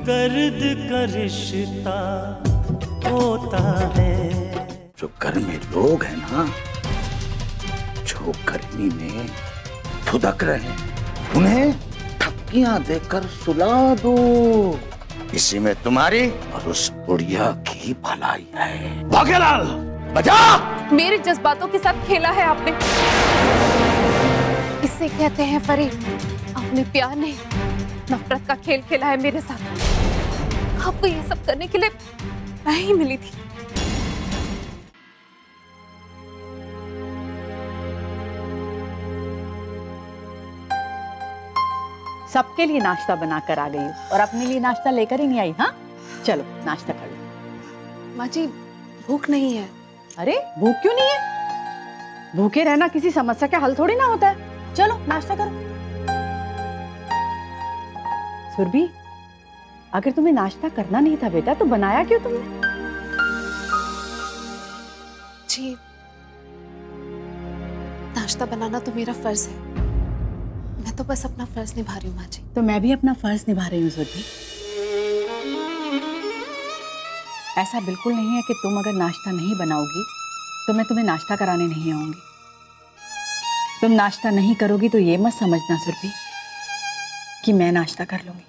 दर्द का रिश्ता होता है। जो घर में लोग हैं ना, जो गर्मी में फुदक रहे हैं, उन्हें थपकियां देकर सुला दो। इसी में तुम्हारी और उस बुढ़िया की भलाई है। भाग्यलाल बजा। मेरे जज्बातों के साथ खेला है आपने। इससे कहते हैं फरीद, आपने प्यार नहीं नफरत का खेल खेला है मेरे साथ। आपको ये सब करने के लिए मैं ही मिली थी। सबके लिए नाश्ता बना कर आ गई हूँ और अपने लिए नाश्ता लेकर ही नहीं आई। हाँ चलो नाश्ता कर लो। माँ जी भूख नहीं है। अरे भूख क्यों नहीं है? भूखे रहना किसी समस्या का हल थोड़ी ना होता है। चलो नाश्ता करो। सुरभि, अगर तुम्हें नाश्ता करना नहीं था बेटा तो बनाया क्यों तुमने? जी नाश्ता बनाना तो मेरा फर्ज है। मैं तो बस अपना फर्ज निभा रही हूँ माँ जी। तो मैं भी अपना फर्ज निभा रही हूँ सुरभि। ऐसा बिल्कुल नहीं है कि तुम अगर नाश्ता नहीं बनाओगी तो मैं तुम्हें नाश्ता कराने नहीं आऊंगी। तुम नाश्ता नहीं करोगी तो ये मत समझना सुरभि कि मैं नाश्ता कर लूंगी।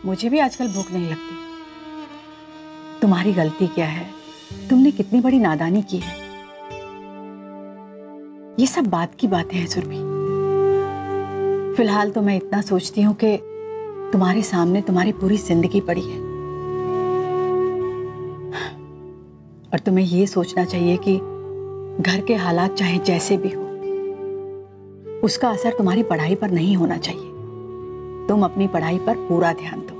मुझे भी आजकल भूख नहीं लगती। तुम्हारी गलती क्या है? तुमने कितनी बड़ी नादानी की है। ये सब बात की बातें हैं सुरभि। फिलहाल तो मैं इतना सोचती हूँ कि तुम्हारे सामने तुम्हारी पूरी जिंदगी पड़ी है और तुम्हें ये सोचना चाहिए कि घर के हालात चाहे जैसे भी हो, उसका असर तुम्हारी पढ़ाई पर नहीं होना चाहिए। तुम अपनी पढ़ाई पर पूरा ध्यान दो।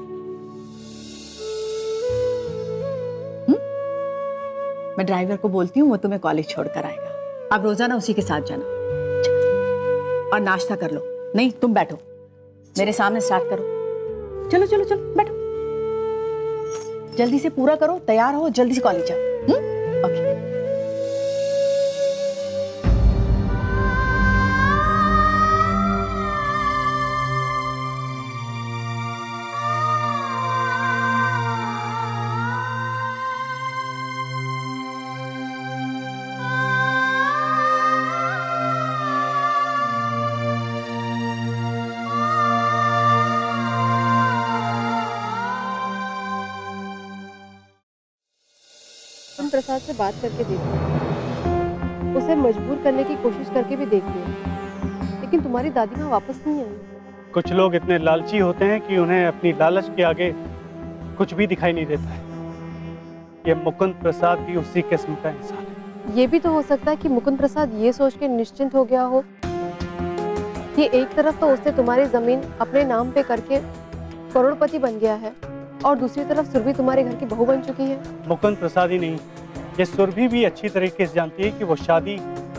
मैं ड्राइवर को बोलती हूँ, वो तुम्हें कॉलेज छोड़कर आएगा। आप रोजाना उसी के साथ जाना और नाश्ता कर लो। नहीं तुम बैठो, मेरे सामने स्टार्ट करो। चलो चलो चलो बैठो, जल्दी से पूरा करो, तैयार हो, जल्दी से कॉलेज जाओ। ओके। प्रसाद से बात करके देखिए, उसे मजबूर करने की कोशिश करके भी देखिए, लेकिन तुम्हारी दादी माँ वापस नहीं आई। कुछ लोग इतने लालची होते हैं कि उन्हें अपनी लालच के आगे कुछ भी दिखाई नहीं देता है। ये मुकुंद प्रसाद भी उसी किस्म का इंसान है। ये भी तो हो सकता है कि मुकुंद प्रसाद ये सोच के निश्चिंत हो गया हो कि एक तरफ तो उसने तुम्हारी जमीन अपने नाम पे करके करोड़पति बन गया है और दूसरी तरफ सुरभि तुम्हारे घर की बहू बन चुकी है। मुकुंद प्रसाद ही नहीं, ये सुरभि भी अच्छी तरीके से जानती है कि वो शादी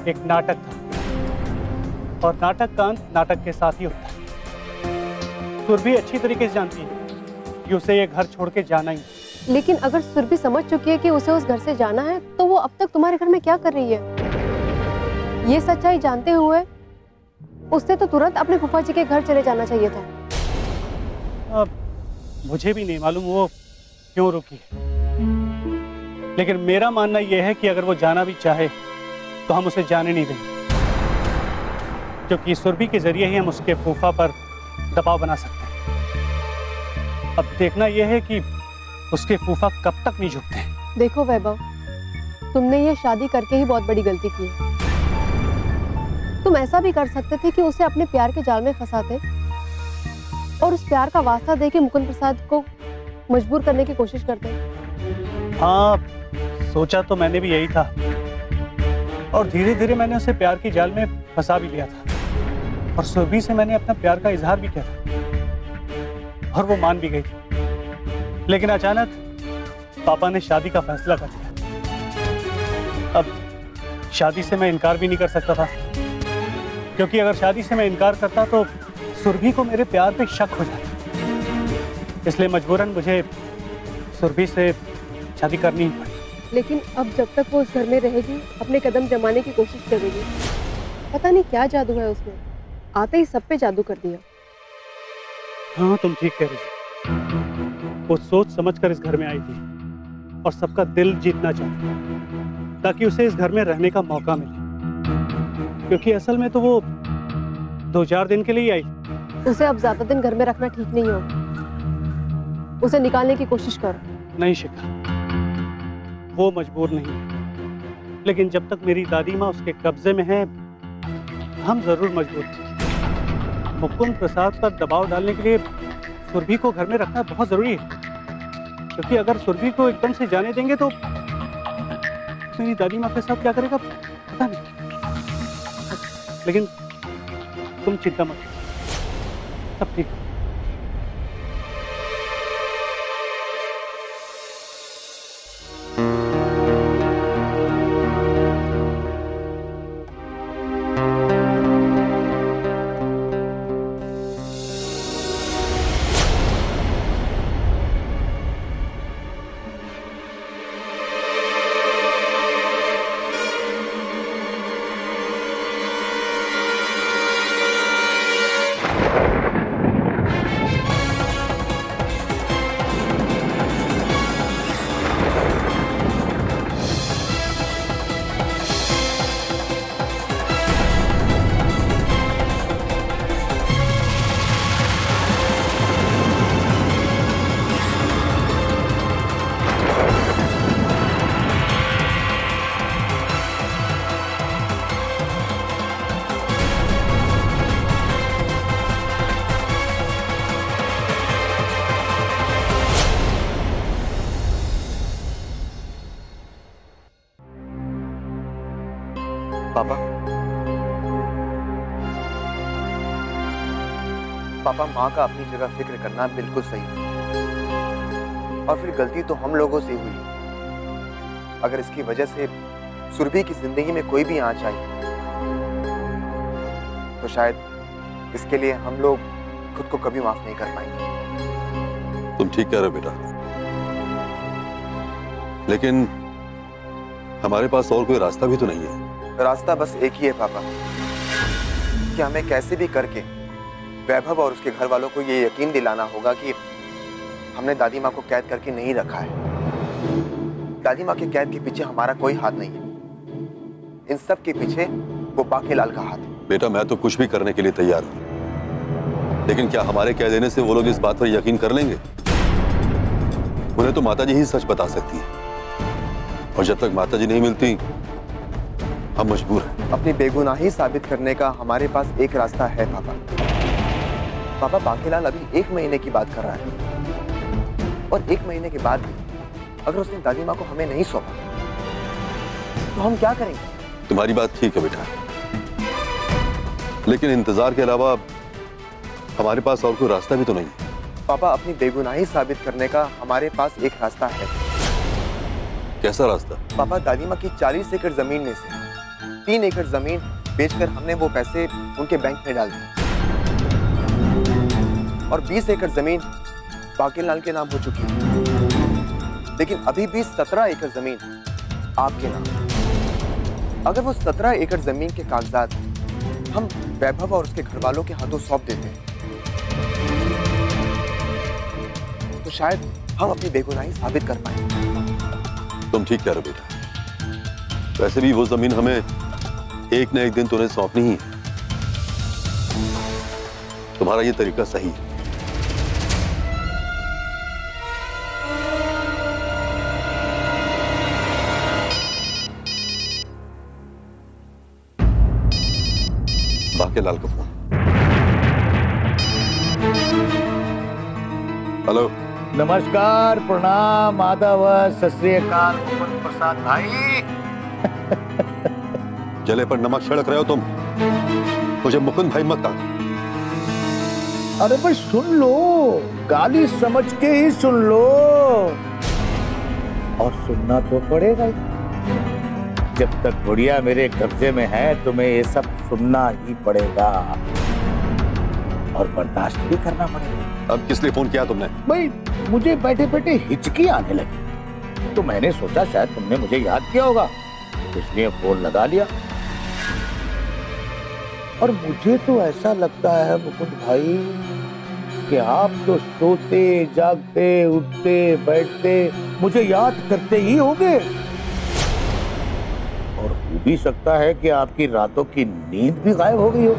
एक नाटक था और नाटक का अंत नाटक के साथ ही होता है। सुरभि अच्छी तरीके से जानती है कि उसे ये घर छोड़ के जाना ही। लेकिन अगर सुरभि समझ चुकी है कि उसे उस घर से जाना है तो वो अब तक तुम्हारे घर में क्या कर रही है? ये सच्चाई जानते हुए उससे तो तुरंत अपने फूफा जी के घर चले जाना चाहिए था। अब मुझे भी नहीं मालूम वो क्यों रुकी है, लेकिन मेरा मानना यह है कि अगर वो जाना भी चाहे तो हम उसे जाने नहीं देंगे, क्योंकि सुरभि के जरिए ही हम उसके फूफा पर दबाव बना सकते हैं। अब देखना यह है कि उसके फूफा कब तक नहीं झुकते। देखो वैभव, तुमने ये शादी करके ही बहुत बड़ी गलती की है। तुम ऐसा भी कर सकते थे कि उसे अपने प्यार के जाल में फंसाते और उस प्यार का वास्ता देके मुकुंद प्रसाद को मजबूर करने की कोशिश करते। हाँ, सोचा तो मैंने भी यही था और धीरे धीरे मैंने उसे प्यार की जाल में फंसा भी लिया था और सुरभि से मैंने अपना प्यार का इजहार भी किया था और वो मान भी गई थी। लेकिन अचानक पापा ने शादी का फैसला कर लिया। अब शादी से मैं इनकार भी नहीं कर सकता था, क्योंकि अगर शादी से मैं इनकार करता तो सुरभि को मेरे प्यार पे शक हो जाता। इसलिए मजबूरन मुझे सुरभि से शादी करनी ही पड़ी। लेकिन अब जब तक वो उस घर में रहेगी अपने कदम जमाने की कोशिश करेगी। पता नहीं क्या जादू है उसमें, आते ही सब पे जादू कर दिया। हाँ तुम ठीक कह रही हो। वो सोच समझकर इस घर में आई थी और सबका दिल जीतना चाहती है ताकि उसे इस घर में रहने का मौका मिले, क्योंकि असल में तो वो 2-4 दिन के लिए आई। उसे अब ज्यादा दिन घर में रखना ठीक नहीं होगा, उसे निकालने की कोशिश करो। नहीं शिखा, वो मजबूर नहीं है, लेकिन जब तक मेरी दादी माँ उसके कब्जे में है हम जरूर मजबूर थे। मुकुंद प्रसाद पर दबाव डालने के लिए सुरभि को घर में रखना बहुत जरूरी है, क्योंकि अगर सुरभि को एकदम से जाने देंगे तो मेरी दादी माँ के साथ क्या करेगा पता नहीं। लेकिन तुम चिंता मत करो, सब ठीक है। पापा, माँ का अपनी जगह फिक्र करना बिल्कुल सही है, और फिर गलती तो हम लोगों से हुई। अगर इसकी वजह से सुरभि की जिंदगी में कोई भी आंच आई तो शायद इसके लिए हम लोग खुद को कभी माफ नहीं कर पाएंगे। तुम ठीक कह रहे हो बेटा, लेकिन हमारे पास और कोई रास्ता भी तो नहीं है। रास्ता बस एक ही है पापा, कि हमें कैसे भी करके वैभव और उसके घर वालों को ये यकीन दिलाना होगा कि हमने दादी माँ को कैद करके नहीं रखा है। दादी माँ के कैद के पीछे हमारा कोई हाथ नहीं है, इन सब के पीछे वो बाकेलाल का हाथ है। बेटा मैं तो कुछ भी करने के लिए तैयार हूँ, लेकिन क्या हमारे कह देने से वो लोग इस बात पर यकीन कर लेंगे? उन्हें तो माताजी ही सच बता सकती है, और जब तक माताजी नहीं मिलती हम मजबूर हैं। अपनी बेगुनाही साबित करने का हमारे पास एक रास्ता है पापा। पापा, बाकेलाल अभी 1 महीने की बात कर रहा है, और 1 महीने के बाद भी अगर उसने दादी माँ को हमें नहीं सौंपा तो हम क्या करेंगे? तुम्हारी बात ठीक है बेटा, लेकिन इंतजार के अलावा हमारे पास और कोई रास्ता भी तो नहीं है। पापा, अपनी बेगुनाही साबित करने का हमारे पास एक रास्ता है। कैसा रास्ता? पापा, दादी माँ की 40 एकड़ जमीन में से 3 एकड़ जमीन बेचकर हमने वो पैसे उनके बैंक में डाल दिए, और 20 एकड़ जमीन बाकेलाल के नाम हो चुकी है, लेकिन अभी भी 17 एकड़ जमीन आपके नाम। अगर वो 17 एकड़ जमीन के कागजात हम वैभव और उसके घर वालों के हाथों सौंप देते हैं तो शायद हम अपनी बेगुनाही साबित कर पाएंगे। तुम ठीक कह रहे हो बेटा, वैसे भी वो जमीन हमें एक न एक दिन तुम्हें सौंपनी ही है। तुम्हारा ये तरीका सही है। बाकेलाल का फोन। हेलो। नमस्कार, प्रणाम, आदाब, सत श्री अकाल मुकुंद प्रसाद भाई। जले पर नमक छिड़क रहे हो तुम, मुझे मुकुंद भाई मत कहो। अरे भाई सुन लो, गाली समझ के ही सुन लो, और सुनना तो पड़ेगा ही। जब तक गुड़िया मेरे कब्जे में है तुम्हें ये सब सुनना ही पड़ेगा, और बर्दाश्त भी करना पड़ेगा। अब किस लिए फोन किया तुमने? भाई मुझे बैठे बैठे हिचकी आने लगी, तो मैंने सोचा शायद तुमने मुझे याद किया होगा, इसलिए फोन लगा लिया। और मुझे तो ऐसा लगता है मुकुंद भाई कि कि आप तो सोते जागते उठते बैठते मुझे याद करते ही होंगे, और हो भी सकता है कि आपकी रातों की नींद भी गायब हो गई हो।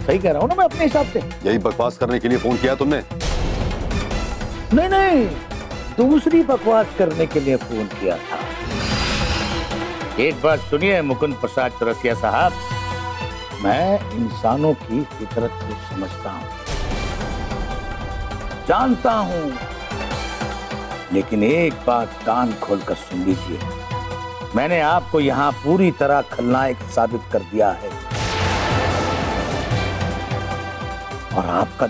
सही कह रहा हूं ना मैं अपने हिसाब से? यही बकवास करने के लिए फोन किया तुमने? नहीं नहीं, दूसरी बकवास करने के लिए फोन किया था। एक बात सुनिए मुकुंद प्रसाद चौरसिया साहब, मैं इंसानों की फितरत को समझता हूं, जानता हूं, लेकिन एक बात कान खोलकर सुन लीजिए, मैंने आपको यहां पूरी तरह खलनायक साबित कर दिया है, और आपका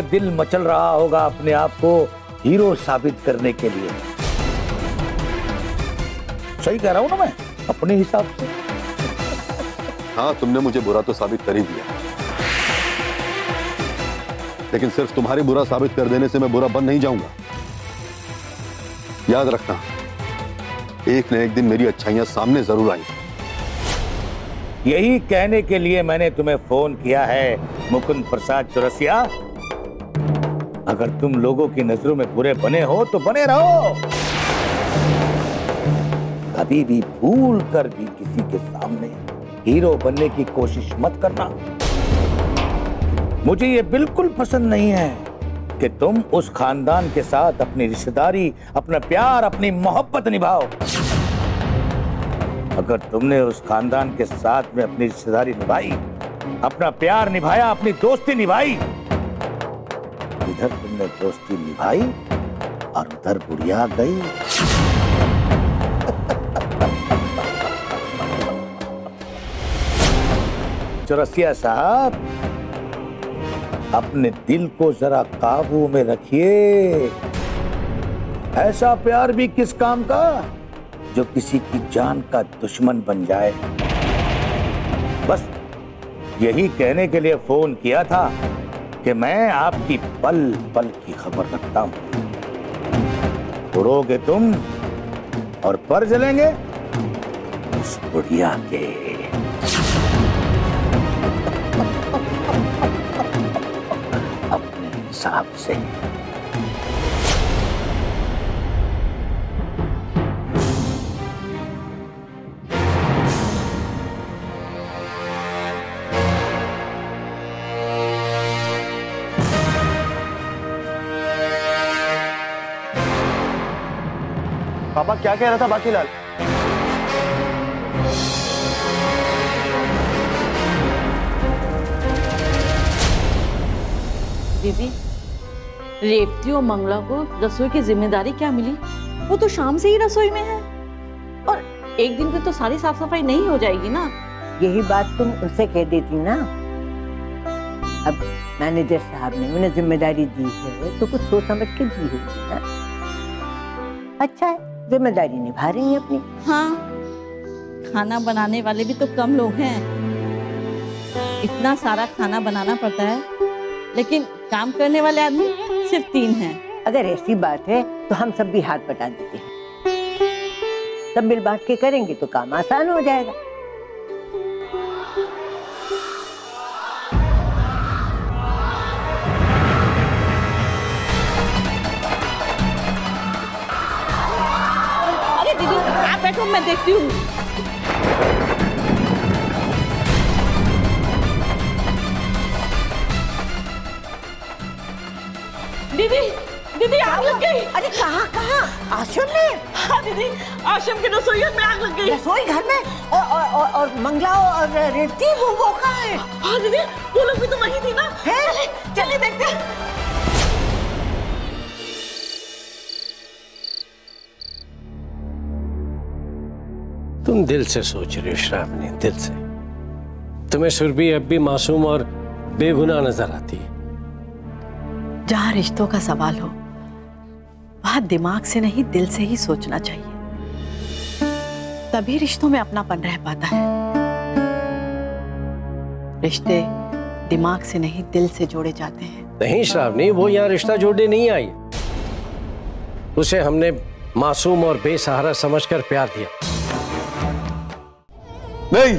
दिल मचल रहा होगा अपने आप को हीरो साबित करने के लिए। सही कह रहा हूं ना मैं अपने हिसाब से? हाँ, तुमने मुझे बुरा तो साबित कर ही दिया, लेकिन सिर्फ तुम्हारी बुरा साबित कर देने से मैं बुरा बन नहीं जाऊंगा। याद रखना, एक न एक दिन मेरी अच्छाइयां सामने जरूर आएंगी। यही कहने के लिए मैंने तुम्हें फोन किया है मुकुंद प्रसाद चौरसिया। अगर तुम लोगों की नजरों में बुरे बने हो तो बने रहो, कभी भी भूल कर भी किसी के सामने हीरो बनने की कोशिश मत करना। मुझे ये बिल्कुल पसंद नहीं है कि तुम उस खानदान के साथ अपनी रिश्तेदारी, अपना प्यार, अपनी मोहब्बत निभाओ। अगर तुमने उस खानदान के साथ में अपनी रिश्तेदारी निभाई, अपना प्यार निभाया, अपनी दोस्ती निभाई, इधर तुमने दोस्ती निभाई और उधर बुढ़िया गई। चौरसिया साहब, अपने दिल को जरा काबू में रखिए। ऐसा प्यार भी किस काम का जो किसी की जान का दुश्मन बन जाए। बस यही कहने के लिए फोन किया था कि मैं आपकी पल पल की खबर रखता हूं। उड़ोगे तुम और पर जलेंगे उस बुढ़िया के। अपने हिसाब से। पापा क्या कह रहा था बाकीलाल? दीदी, रेवती और मंगला को रसोई की जिम्मेदारी क्या मिली? वो तो शाम से ही रसोई में है, और एक दिन में तो सारी साफ सफाई नहीं हो जाएगी ना। यही बात तुम उनसे कह देती ना। अब मैनेजर साहब ने उन्हें जिम्मेदारी दी है तो कुछ सोच समझ के दी होगी ना। अच्छा है, जिम्मेदारी निभा रही है अपनी। हाँ, खाना बनाने वाले भी तो कम लोग हैं, इतना सारा खाना बनाना पड़ता है, लेकिन काम करने वाले आदमी सिर्फ 3 हैं। अगर ऐसी बात है तो हम सब भी हाथ बटा देते हैं, सब मिल बांट के करेंगे तो काम आसान हो जाएगा। अरे दीदी, आप बैठो, मैं देखती हूँ। दीदी, दीदी आग लग गई। अरे कहाँ कहाँ? आश्रम में? हाँ दीदी, आश्रम के रसोई में आग लग गई। रसोई घर में? और मंगला और रेवती वो कहाँ है? हाँ दीदी, वो लोग भी तो वही थी ना। है? चलिए देखते हैं। तुम दिल से सोच रही हो श्रावणी, दिल से। तुम्हें सुरभि अब भी मासूम और बेगुनाह नजर आती है। जहां रिश्तों का सवाल हो वहां दिमाग से नहीं दिल से ही सोचना चाहिए, तभी रिश्तों में अपनापन रह पाता है। रिश्ते दिमाग से नहीं दिल से जोड़े जाते हैं। नहीं श्रावणी, वो यहाँ रिश्ता जोड़ने नहीं आई, उसे हमने मासूम और बेसहारा समझकर प्यार दिया। नहीं,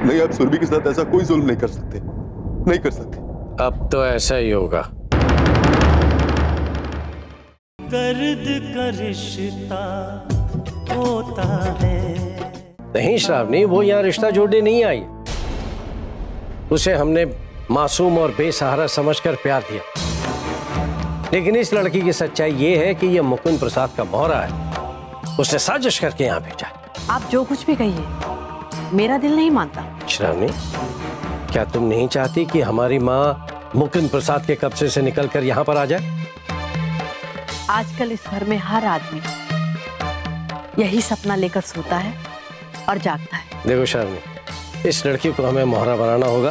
नहीं, आप सुरभि के साथ ऐसा कोई जुल्म नहीं कर सकते, नहीं कर सकते। अब तो ऐसा ही होगा। दर्द का रिश्ता होता है। नहीं श्रावणी, वो यहाँ रिश्ता जोड़ने नहीं आई। उसे हमने मासूम और बेसहारा समझकर प्यार दिया, लेकिन इस लड़की की सच्चाई ये है कि यह मुकुंद प्रसाद का मोहरा है। उसने साजिश करके यहाँ भेजा। आप जो कुछ भी कहिए, मेरा दिल नहीं मानता। श्रावणी, क्या तुम नहीं चाहती कि हमारी माँ मुकुंद प्रसाद के कब्जे से निकलकर यहाँ पर आ जाए? आजकल इस घर में हर आदमी यही सपना लेकर सोता है और जागता है। देखो श्रावणी, इस लड़की को हमें मोहरा बनाना होगा,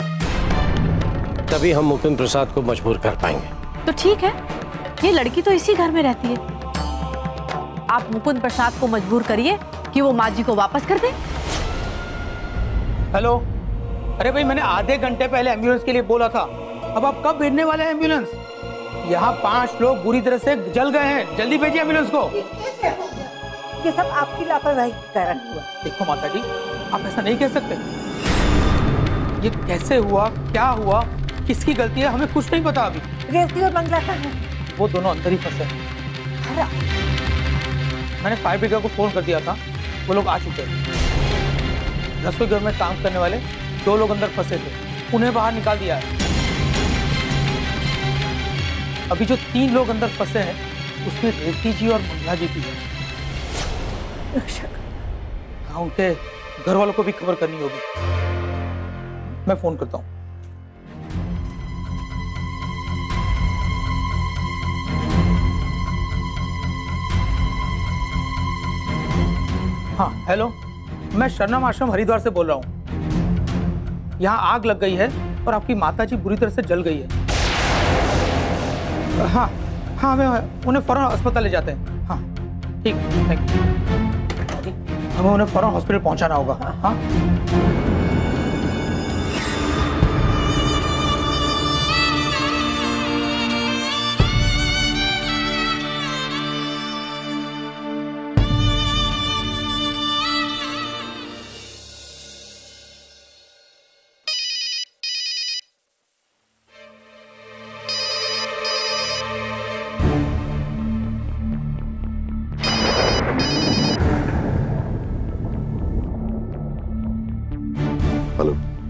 तभी हम मुकुंद प्रसाद को मजबूर कर पाएंगे। तो ठीक है, ये लड़की तो इसी घर में रहती है। आप मुकुंद प्रसाद को मजबूर करिए कि वो माँ जी को वापस कर दे। हेलो, अरे भाई मैंने आधे घंटे पहले एम्बुलेंस के लिए बोला था। अब आप कब भेजने वाले हैं एम्बुलेंस? यहाँ 5 लोग बुरी तरह से जल गए हैं, जल्दी भेजिए एम्बुलेंस को। ये सब आपकी लापरवाही के कारण हुआ। देखो माता जी, आप ऐसा नहीं कह सकते। ये कैसे हुआ, क्या हुआ, किसकी गलती है, हमें कुछ नहीं पता अभी। रेवती और मंगला का है। वो दोनों अंदर ही फंसे हैं। मैंने फायर ब्रिगेड को फोन कर दिया था, वो लोग आ चुके हैं। रसोई घर में काम करने वाले 2 लोग अंदर फंसे थे, उन्हें बाहर निकाल दिया है। अभी जो 3 लोग अंदर फंसे हैं, उसमें रेवती जी और मंगला जी भी है। हाँ, उनके घर वालों को भी खबर करनी होगी। मैं फोन करता हूँ। हाँ हेलो, मैं शरणम आश्रम हरिद्वार से बोल रहा हूँ। यहाँ आग लग गई है और आपकी माता जी बुरी तरह से जल गई है। हाँ हाँ, हमें उन्हें फौरन अस्पताल ले जाते हैं। हाँ ठीक, थैंक यू। हमें उन्हें फौरन हॉस्पिटल पहुंचाना होगा। हाँ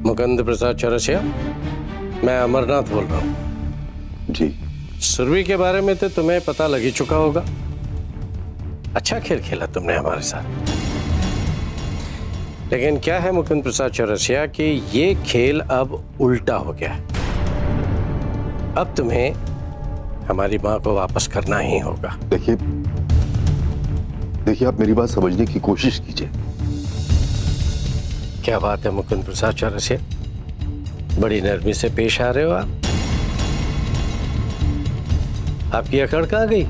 मुकुंद प्रसाद चौरसिया, मैं अमरनाथ बोल रहा हूँ। जी। सुरभि के बारे में तो तुम्हें पता लग ही चुका होगा। अच्छा खेल खेला तुमने हमारे साथ, लेकिन क्या है मुकुंद प्रसाद चौरसिया कि ये खेल अब उल्टा हो गया है। अब तुम्हें हमारी माँ को वापस करना ही होगा। देखिए, आप मेरी बात समझने की कोशिश कीजिए। क्या बात है मुकुंद प्रसाद चौरसिया, बड़ी नरमी से पेश आ रहे हो आप। आपकी अकड़ कहाँ गई?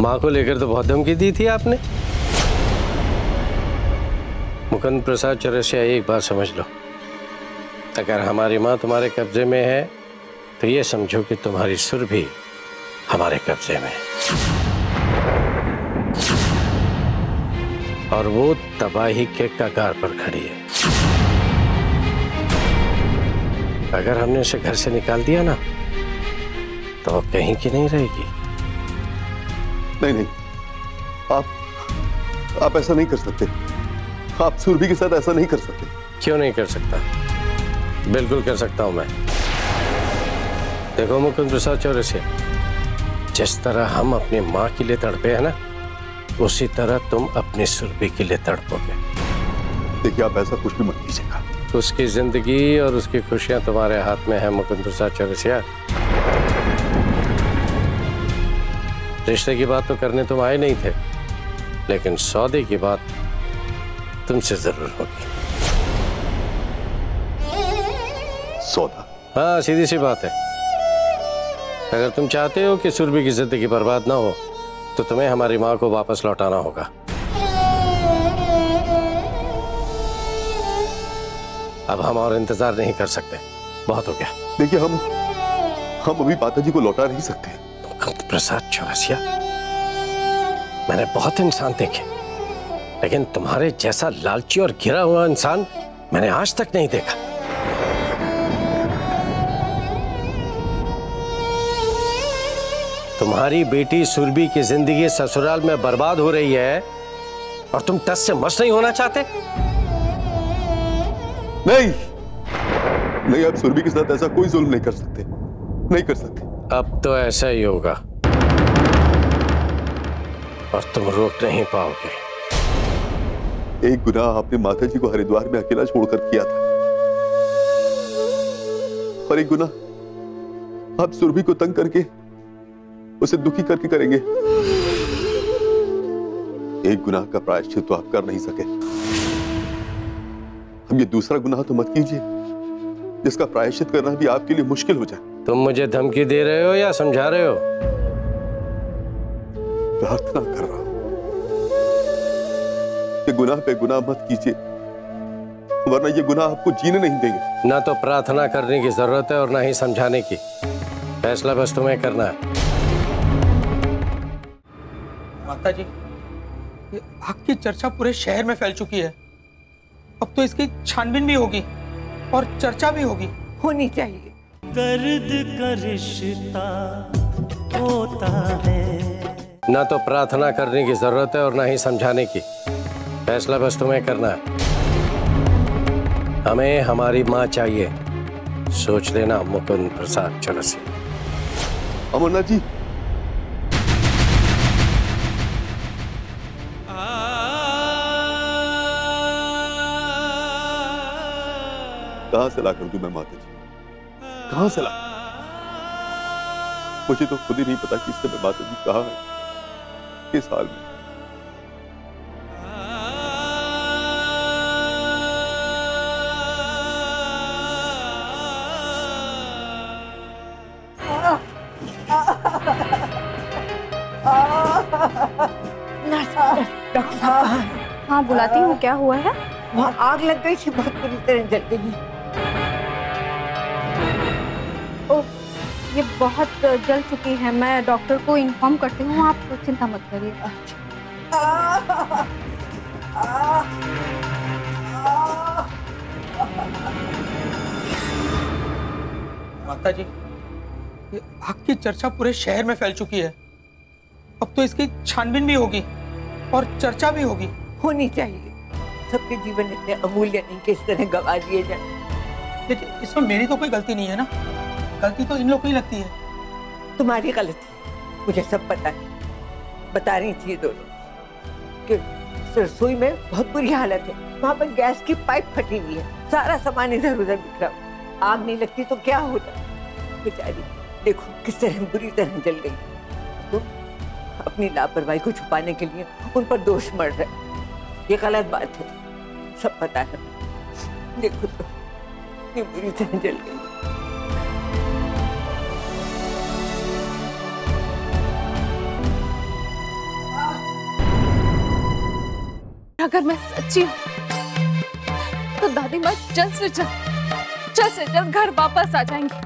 माँ को लेकर तो बहुत धमकी दी थी आपने। मुकुंद प्रसाद चौरसिया, एक बात समझ लो, अगर हमारी माँ तुम्हारे कब्जे में है तो ये समझो कि तुम्हारी सुरभि हमारे कब्जे में है, और वो तबाही के कगार पर खड़ी है। अगर हमने उसे घर से निकाल दिया ना, तो वो कहीं की नहीं रहेगी। नहीं, आप ऐसा नहीं कर सकते। आप सुरभि के साथ ऐसा नहीं कर सकते। क्यों नहीं कर सकता? बिल्कुल कर सकता हूं मैं। देखो मुकुंद प्रसाद चौरसिया, जिस तरह हम अपनी माँ के लिए तड़पे हैं ना, उसी तरह तुम अपनी सुरभि के लिए तड़पोगे। देखिए, आप ऐसा कुछ भी मत कीजिएगा। उसकी जिंदगी और उसकी खुशियां तुम्हारे हाथ में है मुकुंद प्रसाद चौरसिया। रिश्ते की बात तो करने तुम आए नहीं थे, लेकिन सौदे की बात तुमसे जरूर होगी। सौदा? हाँ, सीधी सी बात है। अगर तुम चाहते हो कि सुरभि की जिंदगी बर्बाद ना हो, तो तुम्हें हमारी माँ को वापस लौटाना होगा। अब हम और इंतजार नहीं कर सकते, बहुत हो गया। देखिए, हम अभी माता जी को लौटा नहीं सकते। मुकुंद प्रसाद चौरसिया, मैंने बहुत इंसान देखे, लेकिन तुम्हारे जैसा लालची और गिरा हुआ इंसान मैंने आज तक नहीं देखा। तुम्हारी बेटी सुरभि की जिंदगी ससुराल में बर्बाद हो रही है और तुम टस से मस नहीं होना चाहते? नहीं, आप सुरभि के साथ ऐसा कोई जुल्म नहीं कर सकते, नहीं कर सकते। अब तो ऐसा ही होगा और तुम रोक नहीं पाओगे। एक गुनाह आपने माता जी को हरिद्वार में अकेला छोड़कर किया था, और एक गुनाह आप सुरभि को तंग करके उसे दुखी करके करेंगे। एक गुनाह का प्रायश्चित तो आप कर नहीं सके, अब ये दूसरा गुनाह तो मत कीजिए जिसका प्रायश्चित करना भी आपके लिए मुश्किल हो जाए। तुम मुझे धमकी दे रहे हो या समझा रहे हो? प्रार्थना कर रहा हूं कि गुनाह पे गुनाह मत कीजिए, वरना ये गुनाह आपको जीने नहीं देंगे। ना तो प्रार्थना करने की जरूरत है और ना ही समझाने की। फैसला बस तुम्हें करना है। माता जी, ये आग की चर्चा पूरे शहर में फैल चुकी है। अब तो इसकी छानबीन भी होगी और चर्चा भी होगी। होनी चाहिए। दर्द का रिश्ता होता है। ना तो प्रार्थना करने की जरूरत है और ना ही समझाने की। फैसला बस तुम्हें करना है। हमें हमारी माँ चाहिए। सोच लेना मुकुंद प्रसाद चौरसिया। अमरनाथ जी, कहां से ला कर दूं मैं माता जी, कहां से ला? मुझे तो खुद ही नहीं पता कि इस समय माता जी कहां है, किस हाल में। डॉक्टर साहब, हाँ बुलाती हूँ। क्या हुआ है? वहाँ आग लग गई थी, बहुत बुरी तरह जल गई। ओह, ये बहुत जल चुकी है। मैं डॉक्टर को इन्फॉर्म करती हूँ, आप चिंता मत करिए। माता जी, ये आग की चर्चा पूरे शहर में फैल चुकी है। अब तो इसकी छानबीन भी होगी और चर्चा भी होगी। होनी चाहिए। सबके जीवन इतने अमूल्य नहीं कि इस तरह गवा दिए जाए। लेकिन इसमें मेरी तो कोई गलती नहीं है ना, गलती तो इन लोगों को ही लगती है। तुम्हारी गलती मुझे सब पता है। बता रही थी दोनों कि रसोई में बहुत बुरी हालत है। वहाँ पर गैस की पाइप फटी हुई है, सारा सामान इधर उधर बिखरा। आग नहीं लगती तो क्या होता? बेचारी देखो किस तरह बुरी तरह जल गई। तो अपनी लापरवाही को छुपाने के लिए उन पर दोष मढ़ रहे। ये गलत बात है, सब पता है। देखो तो ये बुरी तरह जल गई। अगर मैं सच्ची हूँ तो दादी माँ जल्द से जल्द घर वापस आ जाएंगी।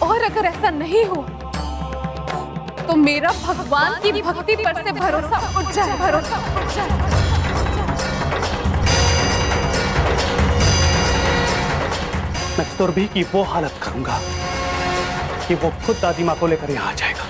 और अगर ऐसा नहीं हो तो मेरा भगवान की भक्ति पर से भरोसा उठ जाए, भरोसा उठ जाए। मैं सुरभि की वो हालत करूंगा कि वो खुद दादी माँ को लेकर यहाँ आ जाएगा।